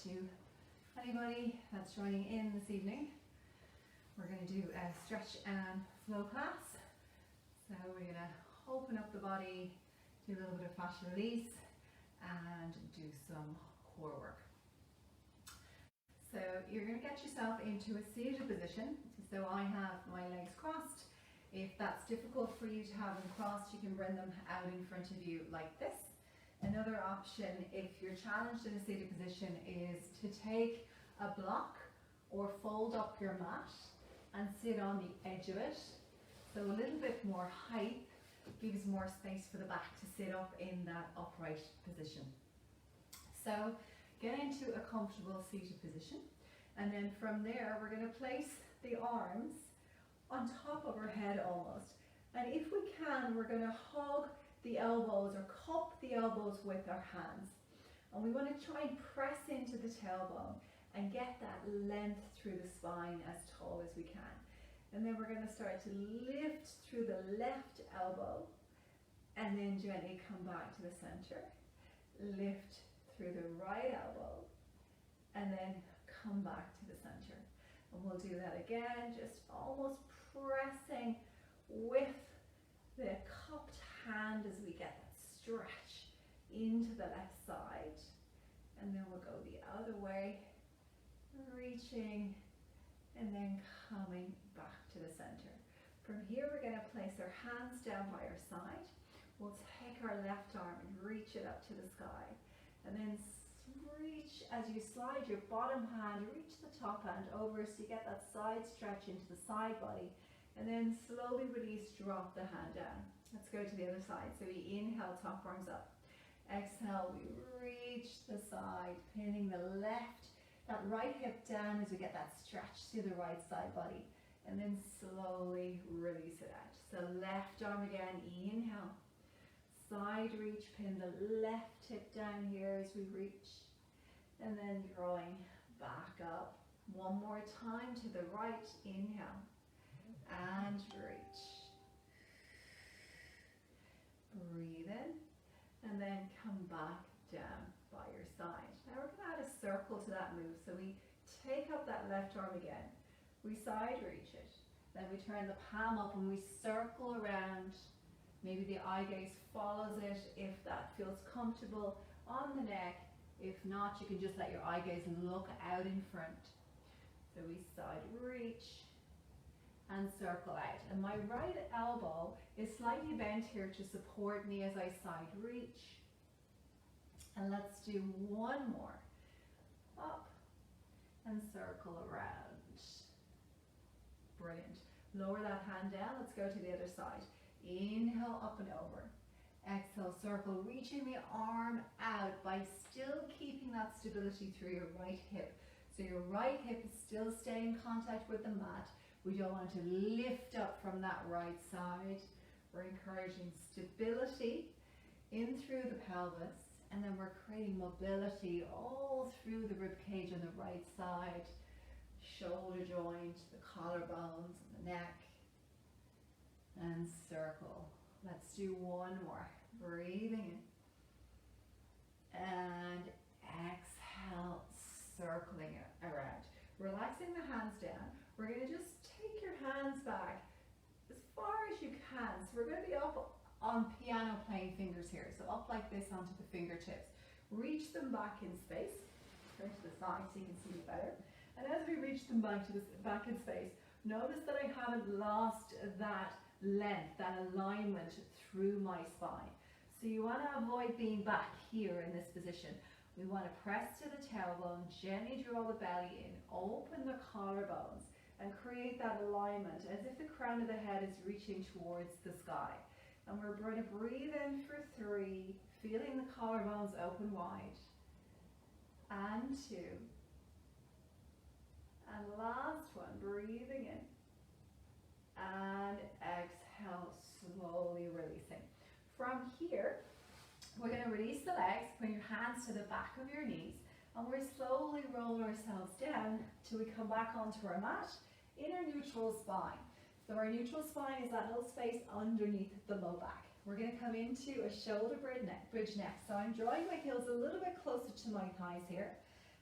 to anybody that's joining in this evening. We're going to do a stretch and flow class. So we're going to open up the body, do a little bit of fascia release, and do some core work. So you're going to get yourself into a seated position. So I have my legs crossed. If that's difficult for you to have them crossed, you can bring them out in front of you like this. Another option, if you're challenged in a seated position, is to take a block or fold up your mat and sit on the edge of it. So a little bit more height gives more space for the back to sit up in that upright position. So get into a comfortable seated position, and then from there we're going to place the arms on top of our head almost, and if we can, we're going to hug the elbows or cup the elbows with our hands, and we want to try and press into the tailbone and get that length through the spine as tall as we can. And then we're going to start to lift through the left elbow and then gently come back to the center, lift through the right elbow and then come back to the center. And we'll do that again, just almost pressing with the cupped hand as we get that stretch into the left side. And then we'll go the other way, reaching and then coming back to the center. From here we're going to place our hands down by our side. We'll take our left arm and reach it up to the sky. And then reach, as you slide your bottom hand, reach the top hand over so you get that side stretch into the side body. And then slowly release, drop the hand down. Let's go to the other side. So we inhale, top arms up. Exhale, we reach the side, pinning the left, that right hip down as we get that stretch to the right side body. And then slowly release it out. So left arm again, inhale. Side reach, pin the left hip down here as we reach. And then drawing back up. One more time to the right, inhale. And reach. Breathe in. And then come back down by your side. Now we're going to add a circle to that move. So we take up that left arm again. We side reach it. Then we turn the palm up and we circle around. Maybe the eye gaze follows it if that feels comfortable on the neck. If not, you can just let your eye gaze look out in front. So we side reach and circle out. And my right elbow is slightly bent here to support me as I side reach. And let's do one more. Up and circle around. Brilliant. Lower that hand down. Let's go to the other side. Inhale, up and over. Exhale, circle, reaching the arm out by still keeping that stability through your right hip. So your right hip is still staying in contact with the mat. We don't want to lift up from that right side. We're encouraging stability in through the pelvis. And then we're creating mobility all through the rib cage on the right side, shoulder joint, the collarbones, and the neck, and circle. Let's do one more. Breathing in, and exhale, circling it around. Relaxing the hands down. We're going to just take your hands back as far as you can. So we're going to be up on piano playing fingers here, so up like this onto the fingertips. Reach them back in space. Turn to the side so you can see it better. And as we reach them back in space, notice that I haven't lost that length, that alignment through my spine. So you want to avoid being back here in this position. We want to press to the tailbone, gently draw the belly in, open the collarbones, and create that alignment as if the crown of the head is reaching towards the sky. And we're going to breathe in for 3, feeling the collarbones open wide. And 2. And last one, breathing in. And exhale, slowly releasing. From here, we're going to release the legs, bring your hands to the back of your knees, and we're slowly roll ourselves down till we come back onto our mat in our neutral spine. So our neutral spine is that little space underneath the low back. We're going to come into a shoulder bridge neck. So I'm drawing my heels a little bit closer to my thighs here.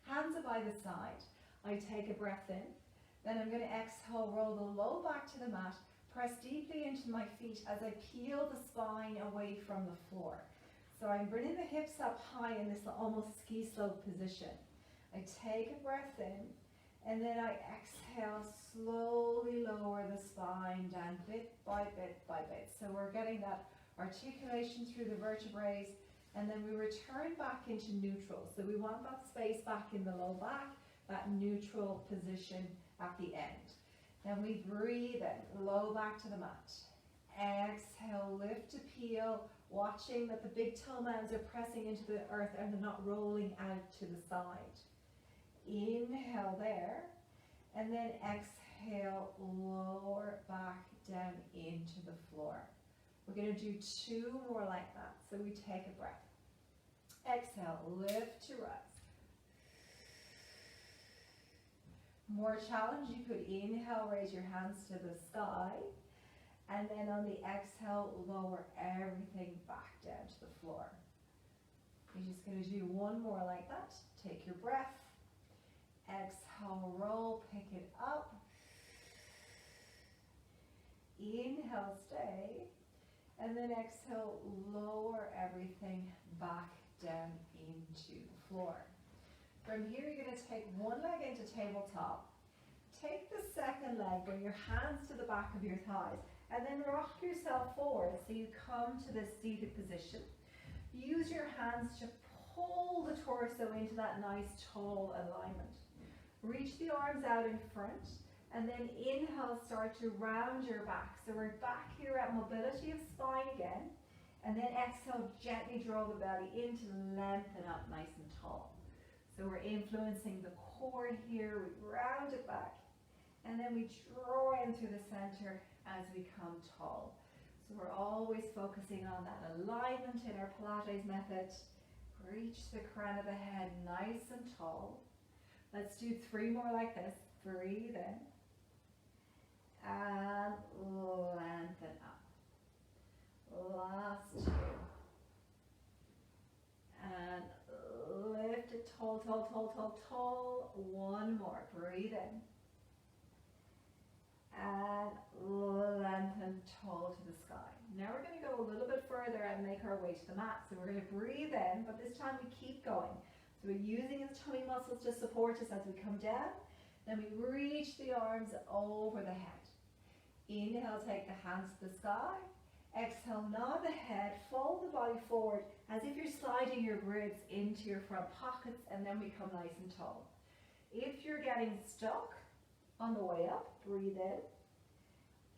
Hands are by the side. I take a breath in. Then I'm going to exhale, roll the low back to the mat. Press deeply into my feet as I peel the spine away from the floor. So I'm bringing the hips up high in this almost ski slope position. I take a breath in, and then I exhale, slowly lower the spine down bit by bit by bit. So we're getting that articulation through the vertebrae, and then we return back into neutral. So we want that space back in the low back, that neutral position at the end. Then we breathe in, low back to the mat. Exhale, lift to peel, watching that the big toe mounds are pressing into the earth and they're not rolling out to the side. Inhale there, and then exhale, lower back down into the floor. We're going to do 2 more like that. So we take a breath. Exhale, lift to rise. More challenge, you could inhale, raise your hands to the sky, and then on the exhale, lower everything back down to the floor. You're just going to do 1 more like that. Take your breath. Exhale, roll, pick it up. Inhale, stay. And then exhale, lower everything back down into the floor. From here, you're going to take 1 leg into tabletop. Take the second leg, bring your hands to the back of your thighs, and then rock yourself forward so you come to this seated position. Use your hands to pull the torso into that nice tall alignment. Reach the arms out in front, and then inhale, start to round your back. So we're back here at mobility of spine again, and then exhale, gently draw the belly in to lengthen up nice and tall. So we're influencing the core here, we round it back, and then we draw in through the center as we come tall. So we're always focusing on that alignment in our Pilates method. Reach the crown of the head nice and tall. Let's do 3 more like this. Breathe in. And lengthen up. Last 2. And lift it tall, tall, tall, tall, tall. 1 more. Breathe in. And lengthen tall to the sky. Now we're going to go a little bit further and make our way to the mat. So we're going to breathe in, but this time we keep going. So we're using the tummy muscles to support us as we come down. Then we reach the arms over the head. Inhale, take the hands to the sky. Exhale, nod the head, fold the body forward as if you're sliding your ribs into your front pockets, and then we come nice and tall. If you're getting stuck on the way up, breathe in.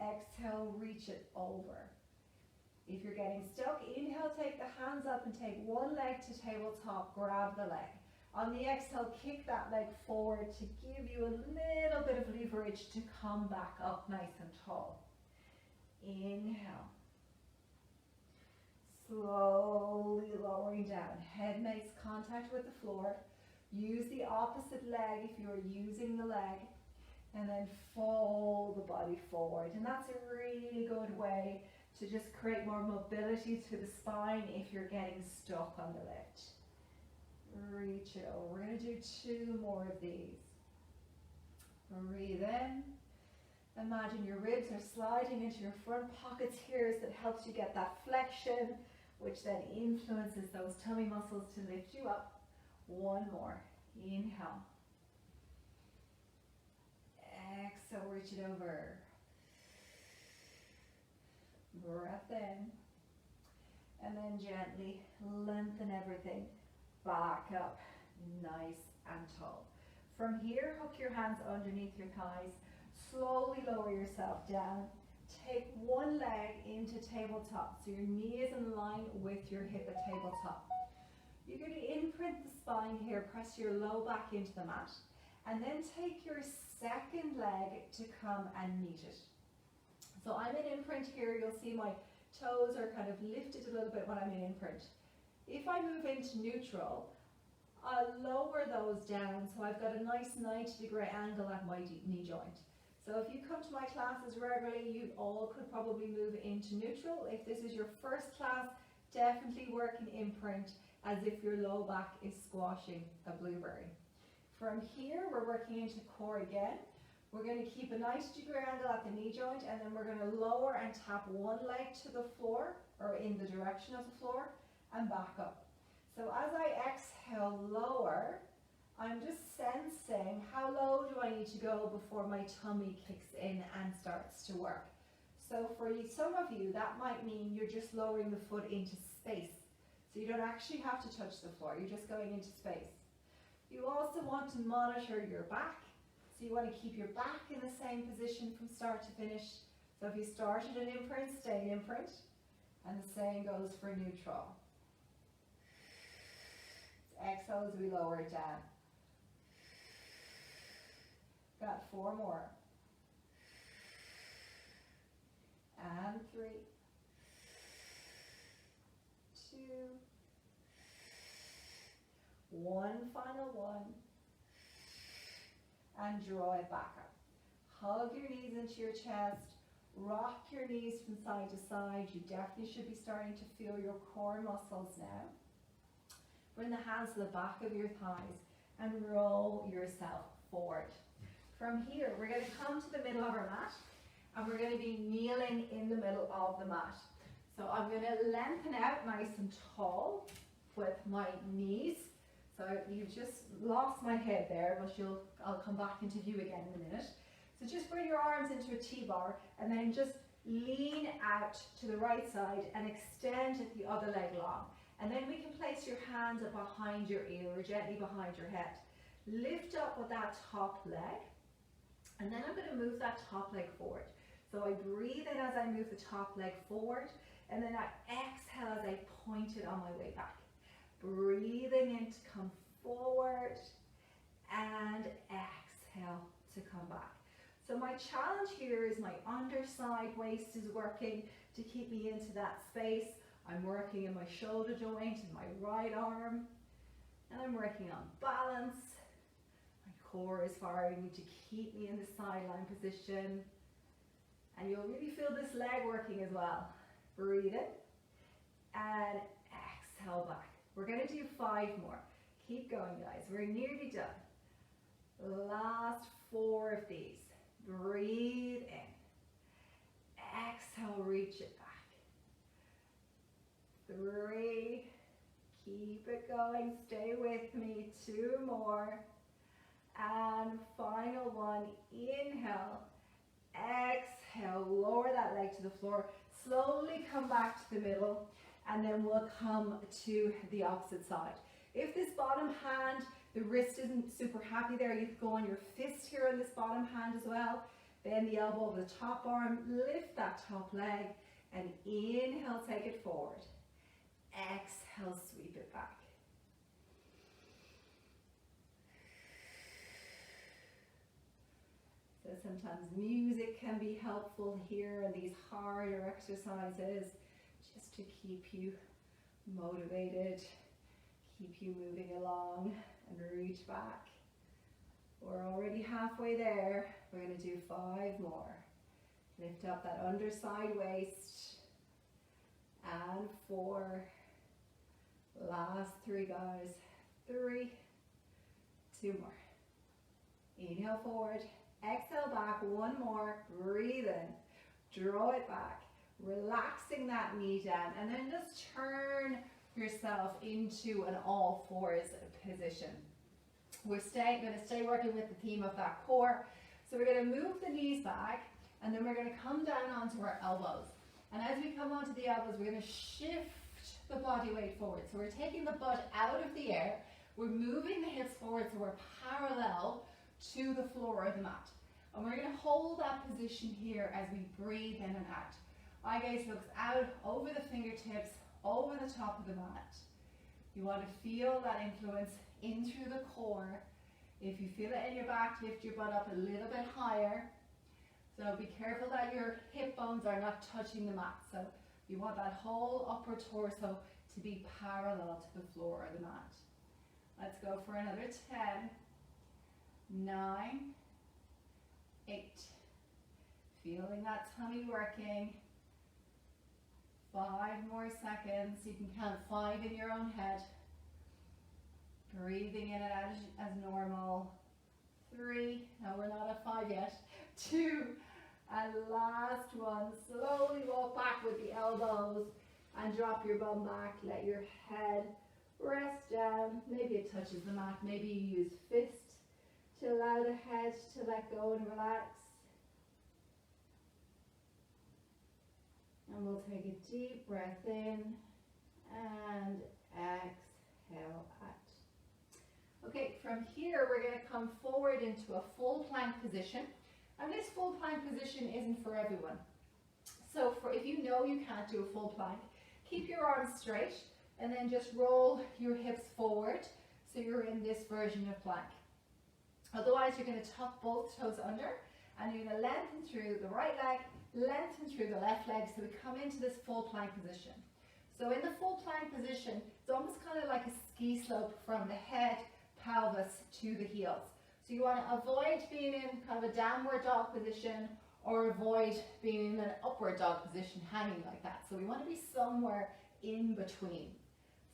Exhale, reach it over. If you're getting stuck, inhale, take the hands up and take 1 leg to tabletop, grab the leg. On the exhale, kick that leg forward to give you a little bit of leverage to come back up nice and tall. Inhale. Slowly lowering down. Head makes contact with the floor. Use the opposite leg if you're using the leg. And then fold the body forward. And that's a really good way to just create more mobility to the spine if you're getting stuck on the lift. Reach it over. We're going to do 2 more of these. Breathe in. Imagine your ribs are sliding into your front pockets here, so that helps you get that flexion, which then influences those tummy muscles to lift you up. 1 more. Inhale. Exhale, reach it over. Breath in. And then gently lengthen everything back up, nice and tall. From here, hook your hands underneath your thighs. Slowly lower yourself down. Take 1 leg into tabletop, so your knee is in line with your hip at tabletop. You're going to imprint the spine here, press your low back into the mat, and then take your second leg to come and meet it. So I'm in imprint here. You'll see my toes are kind of lifted a little bit when I'm in imprint. If I move into neutral, I'll lower those down so I've got a nice 90-degree angle at my knee joint. So if you come to my classes regularly, you all could probably move into neutral. If this is your first class, definitely work in imprint as if your low back is squashing a blueberry. From here, we're working into core again. We're going to keep a 90-degree angle at the knee joint, and then we're going to lower and tap one leg to the floor, or in the direction of the floor, and back up. So as I exhale, lower, I'm just sensing how low do I need to go before my tummy kicks in and starts to work. So for some of you, that might mean you're just lowering the foot into space. So you don't actually have to touch the floor, you're just going into space. You also want to monitor your back. So you want to keep your back in the same position from start to finish. So if you started an imprint, stay in imprint. And the same goes for neutral. Exhale as we lower it down. Got 4 more. And 3. 2. 1 final one. And draw it back up. Hug your knees into your chest. Rock your knees from side to side. You definitely should be starting to feel your core muscles now. Bring the hands to the back of your thighs and roll yourself forward. From here, we're going to come to the middle of our mat, and we're going to be kneeling in the middle of the mat. So I'm going to lengthen out nice and tall with my knees. So you've just lost my head there, but I'll come back into view again in a minute. So just bring your arms into a T-bar, and then just lean out to the right side and extend the other leg long. And then we can place your hands up behind your ear or gently behind your head. Lift up with that top leg, and then I'm going to move that top leg forward. So I breathe in as I move the top leg forward, and then I exhale as I point it on my way back. Breathing in to come forward, and exhale to come back. So my challenge here is my underside waist is working to keep me into that space. I'm working in my shoulder joint and my right arm, and I'm working on balance. My core is firing me to keep me in the sideline position, and you'll really feel this leg working as well. Breathe in and exhale back. We're going to do 5 more. Keep going, guys. We're nearly done. Last 4 of these. Breathe in. Exhale, reach it back. 3, keep it going, stay with me, 2 more, and final one. Inhale, exhale, lower that leg to the floor, slowly come back to the middle, and then we'll come to the opposite side. If this bottom hand, the wrist isn't super happy there, you can go on your fist here on this bottom hand as well. Bend the elbow over the top arm, lift that top leg, and inhale, take it forward. Exhale, sweep it back. So sometimes music can be helpful here in these harder exercises, just to keep you motivated, keep you moving along, and reach back. We're already halfway there. We're going to do 5 more. Lift up that underside waist, and 4. Last 3, guys. 3, 2 more. Inhale forward, exhale back, 1 more. Breathe in, draw it back, relaxing that knee down, and then just turn yourself into an all 4s position. We're going to stay working with the theme of that core. So we're going to move the knees back, and then we're going to come down onto our elbows. And as we come onto the elbows, we're going to shift the body weight forward. So we're taking the butt out of the air, we're moving the hips forward so we're parallel to the floor of the mat. And we're going to hold that position here as we breathe in and out. Eye gaze looks out over the fingertips, over the top of the mat. You want to feel that influence in through the core. If you feel it in your back, lift your butt up a little bit higher. So be careful that your hip bones are not touching the mat. So you want that whole upper torso to be parallel to the floor of the mat. Let's go for another 10, 9, 8. Feeling that tummy working. 5 more seconds. You can count 5 in your own head. Breathing in and out as normal. 3, no, we're not at 5 yet, 2, and last one. Slowly walk back with the elbows and drop your bum back. Let your head rest down. Maybe it touches the mat. Maybe you use fist to allow the head to let go and relax. And we'll take a deep breath in and exhale out. Okay, from here we're going to come forward into a full plank position. And this full plank position isn't for everyone. So if you know you can't do a full plank, keep your arms straight and then just roll your hips forward so you're in this version of plank. Otherwise you're going to tuck both toes under and you're going to lengthen through the right leg, lengthen through the left leg, so we come into this full plank position. So in the full plank position, it's almost kind of like a ski slope from the head, pelvis to the heels. So you want to avoid being in kind of a downward dog position or avoid being in an upward dog position hanging like that. So we want to be somewhere in between.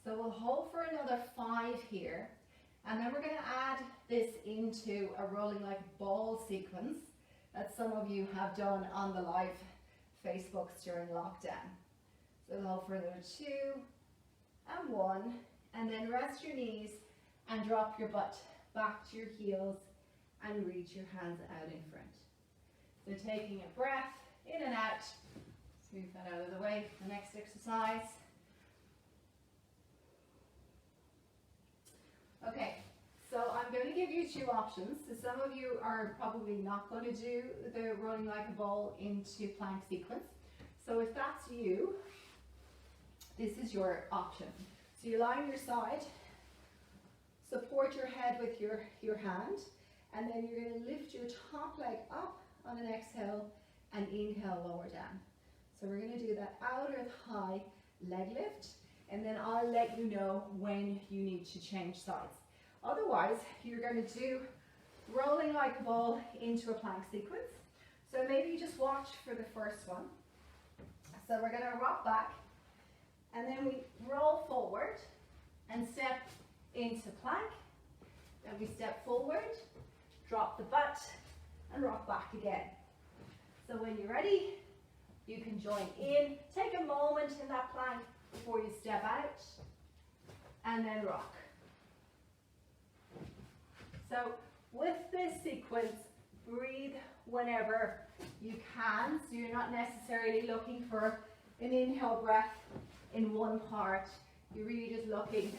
So we'll hold for another 5 here, and then we're going to add this into a rolling like ball sequence that some of you have done on the live Facebooks during lockdown. So we'll hold for another 2 and 1, and then rest your knees and drop your butt back to your heels and reach your hands out in front. So taking a breath in and out. Let's move that out of the way for the next exercise. Okay, so I'm going to give you 2 options. So some of you are probably not going to do the rolling like a ball into plank sequence. So if that's you, this is your option. So you lie on your side, support your head with your hand, and then you're going to lift your top leg up on an exhale and inhale, lower down. So we're going to do that outer thigh leg lift, and then I'll let you know when you need to change sides. Otherwise, you're going to do rolling like a ball into a plank sequence. So maybe you just watch for the first one. So we're going to rock back, and then we roll forward and step into plank. Then we step forward, drop the butt, and rock back again. So when you're ready, you can join in. Take a moment in that plank before you step out, and then rock. So with this sequence, breathe whenever you can. So you're not necessarily looking for an inhale breath in one part. You're really just looking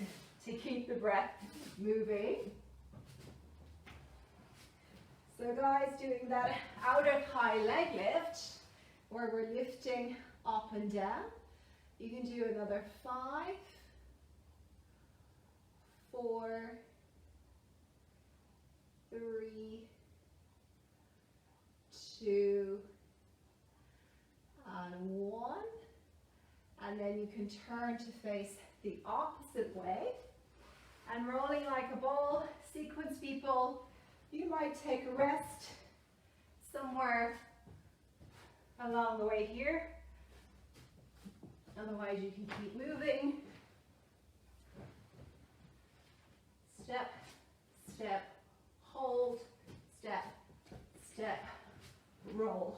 to keep the breath moving. So guys, doing that outer thigh leg lift, where we're lifting up and down. You can do another 5, 4, 3, 2, and 1. And then you can turn to face the opposite way. And rolling like a ball sequence, people, you might take a rest somewhere along the way here. Otherwise, you can keep moving. Step, step, hold, step, step, roll,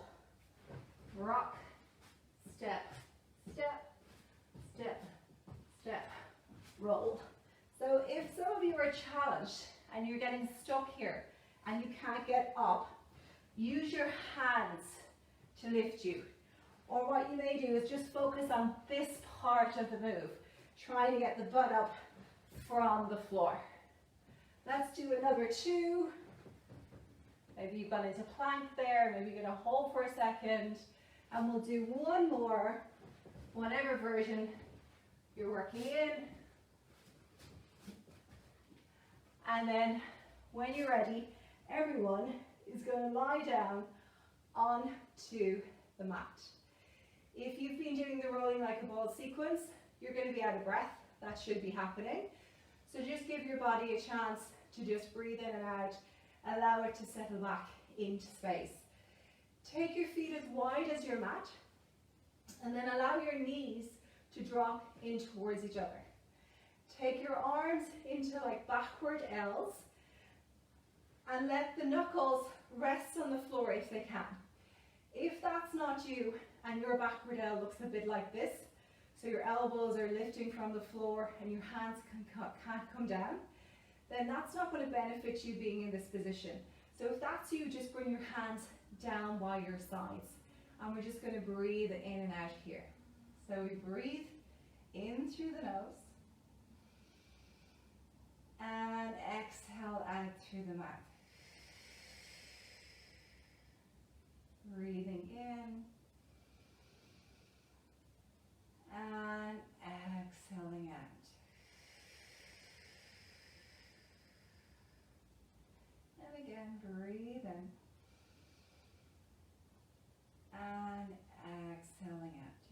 rock, step, step, step, step, roll. So if some of you are challenged and you're getting stuck here and you can't get up, use your hands to lift you. Or what you may do is just focus on this part of the move, trying to get the butt up from the floor. Let's do another 2. Maybe you've gone into plank there, maybe you're going to hold for a second, and we'll do 1 more, whatever version you're working in. And then when you're ready, everyone is going to lie down onto the mat. If you've been doing the rolling like a ball sequence, you're going to be out of breath. That should be happening. So just give your body a chance to just breathe in and out. Allow it to settle back into space. Take your feet as wide as your mat, and then allow your knees to drop in towards each other. Take your arms into like backward L's, and let the knuckles rest on the floor if they can. If that's not you and your backward L looks a bit like this, so your elbows are lifting from the floor and your hands can't come down, then that's not going to benefit you being in this position. So if that's you, just bring your hands down by your sides. And we're just going to breathe in and out here. So we breathe in through the nose and exhale out through the mouth. Breathing in and exhaling out. And again, breathe in and exhaling out.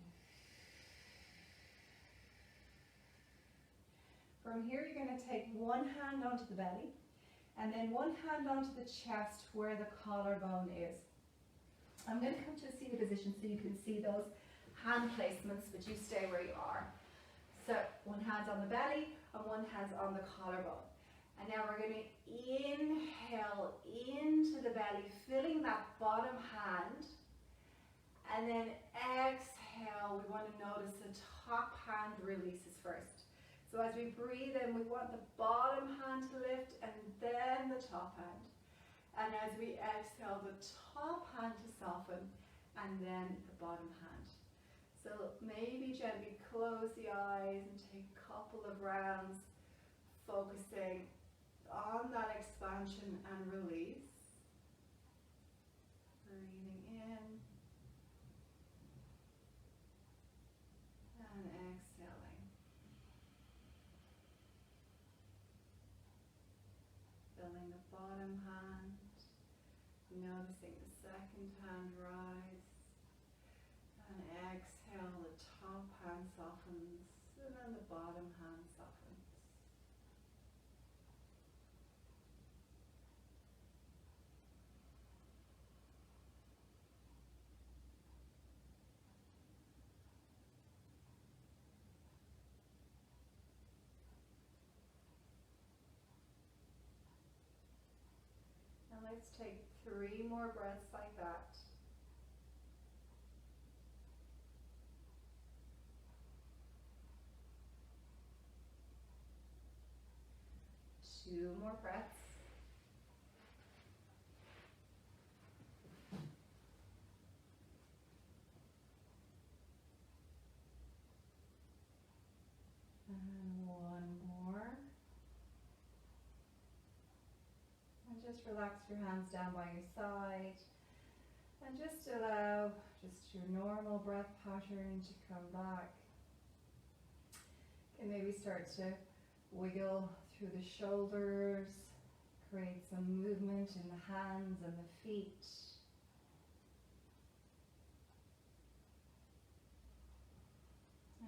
From here, you're going to take one hand onto the belly and then one hand onto the chest where the collarbone is. I'm going to come to a seated position so you can see those hand placements, but you stay where you are. So one hand's on the belly and one hand's on the collarbone. And now we're going to inhale into the belly, filling that bottom hand. And then exhale, we want to notice the top hand releases first. So as we breathe in, we want the bottom hand to lift and then the top hand. And as we exhale, the top hand to soften and then the bottom hand. So maybe gently close the eyes and take a couple of rounds, focusing on that expansion and release. Breathing in and exhaling. Filling the bottom hand, noticing the second hand rise, and exhale, the top hand softens, and then the bottom hand softens. And let's take 3 more breaths like that. 2 more breaths. And 1 more. And just relax your hands down by your side. And just allow just your normal breath pattern to come back. And maybe start to wiggle through the shoulders, create some movement in the hands and the feet.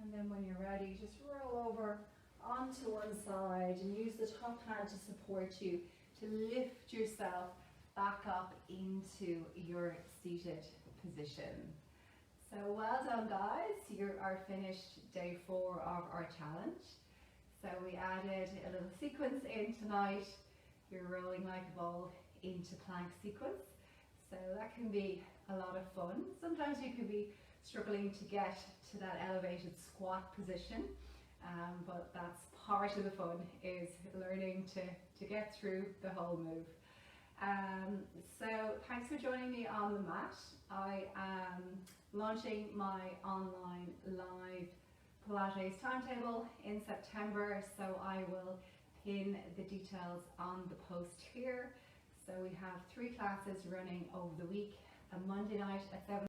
And then when you're ready, just roll over onto one side and use the top hand to support you, to lift yourself back up into your seated position. So well done, guys. You are finished day 4 of our challenge. So we added a little sequence in tonight. You're rolling like a ball into plank sequence. So that can be a lot of fun. Sometimes you can be struggling to get to that elevated squat position, but that's part of the fun, is learning to get through the whole move. So thanks for joining me on the mat. I am launching my online live Pilates timetable in September, so I will pin the details on the post here. So we have 3 classes running over the week, a Monday night at 7